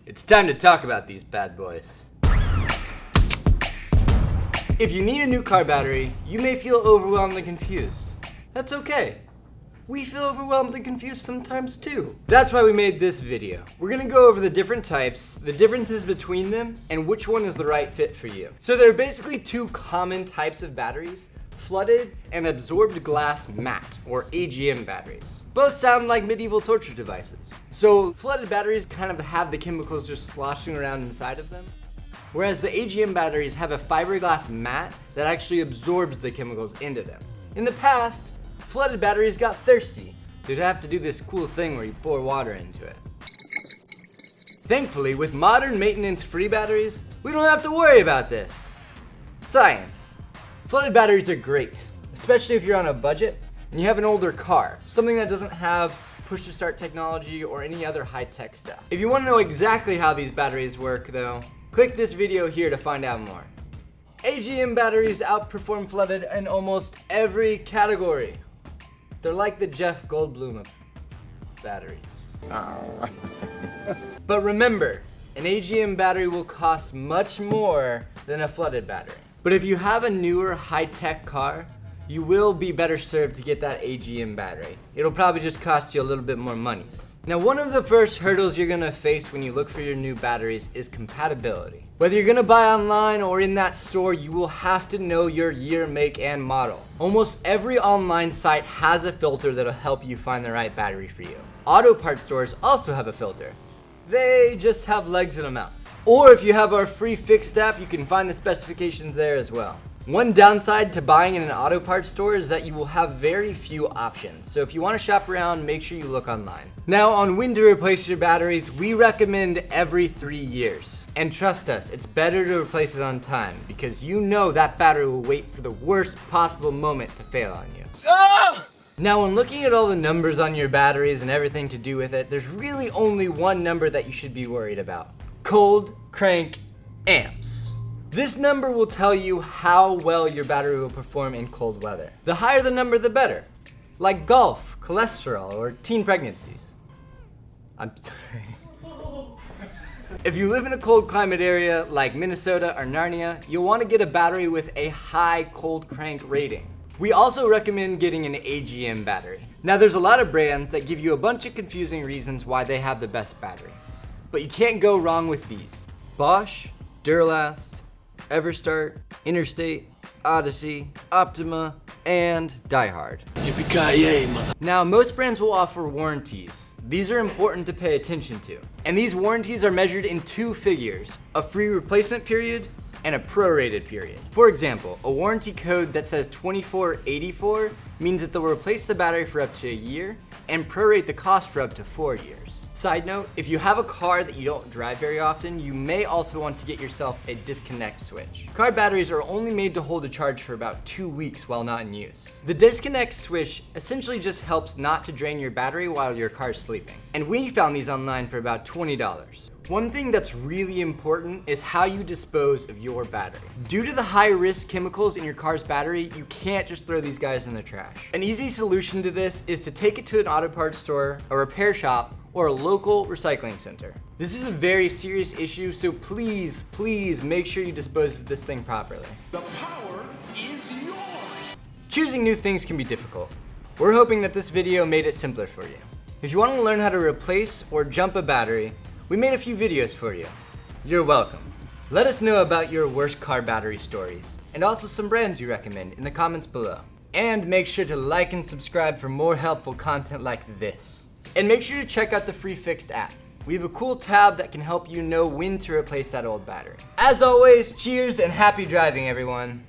It's time to talk about these bad boys. If you need a new car battery, you may feel overwhelmed and confused. That's okay. We feel overwhelmed and confused sometimes too. That's why we made this video. We're gonna go over the different types, the differences between them, and which one is the right fit for you. So there are basically two common types of batteries: flooded and absorbed glass matte, or AGM batteries. Both sound like medieval torture devices. So flooded batteries kind of have the chemicals just sloshing around inside of them, whereas the AGM batteries have a fiberglass mat that actually absorbs the chemicals into them. In the past, flooded batteries got thirsty. You'd have to do this cool thing where you pour water into it. Thankfully, with modern maintenance-free batteries, we don't have to worry about this. Science. Flooded batteries are great, especially if you're on a budget and you have an older car, something that doesn't have push-to-start technology or any other high-tech stuff. If you want to know exactly how these batteries work, though, click this video here to find out more. AGM batteries outperform flooded in almost every category. They're like the Jeff Goldblum of batteries. But remember, an AGM battery will cost much more than a flooded battery. But if you have a newer high-tech car, you will be better served to get that AGM battery. It'll probably just cost you a little bit more monies. Now, one of the first hurdles you're gonna face when you look for your new batteries is compatibility. Whether you're gonna buy online or in that store, you will have to know your year, make, and model. Almost every online site has a filter that'll help you find the right battery for you. Auto parts stores also have a filter. They just have legs and a mouth. Or if you have our free fixed app, you can find the specifications there as well. One downside to buying in an auto parts store is that you will have very few options. So if you want to shop around, make sure you look online. Now, on when to replace your batteries, we recommend every 3 years. And trust us, it's better to replace it on time because you know that battery will wait for the worst possible moment to fail on you. Now, when looking at all the numbers on your batteries and everything to do with it, there's really only one number that you should be worried about: cold crank amps. This number will tell you how well your battery will perform in cold weather. The higher the number, the better. Like golf, cholesterol, or teen pregnancies. I'm sorry. If you live in a cold climate area like Minnesota or Narnia, you'll want to get a battery with a high cold crank rating. We also recommend getting an AGM battery. Now, there's a lot of brands that give you a bunch of confusing reasons why they have the best battery, but you can't go wrong with these: Bosch, Duralast, Everstart, Interstate, Odyssey, Optima, and Diehard. Yippee-ki-yay, mother. Now, most brands will offer warranties. These are important to pay attention to. And these warranties are measured in 2 figures: a free replacement period and a prorated period. For example, a warranty code that says 2484 means that they'll replace the battery for up to a year and prorate the cost for up to 4 years. Side note, if you have a car that you don't drive very often, you may also want to get yourself a disconnect switch. Car batteries are only made to hold a charge for about 2 weeks while not in use. The disconnect switch essentially just helps not to drain your battery while your car's sleeping. And we found these online for about $20. One thing that's really important is how you dispose of your battery. Due to the high-risk chemicals in your car's battery, you can't just throw these guys in the trash. An easy solution to this is to take it to an auto parts store, a repair shop, or a local recycling center. This is a very serious issue, so please, please make sure you dispose of this thing properly. The power is yours. Choosing new things can be difficult. We're hoping that this video made it simpler for you. If you want to learn how to replace or jump a battery, we made a few videos for you. You're welcome. Let us know about your worst car battery stories, and also some brands you recommend in the comments below. And make sure to like and subscribe for more helpful content like this. And make sure to check out the free fixed app. We have a cool tab that can help you know when to replace that old battery. As always, cheers and happy driving, everyone.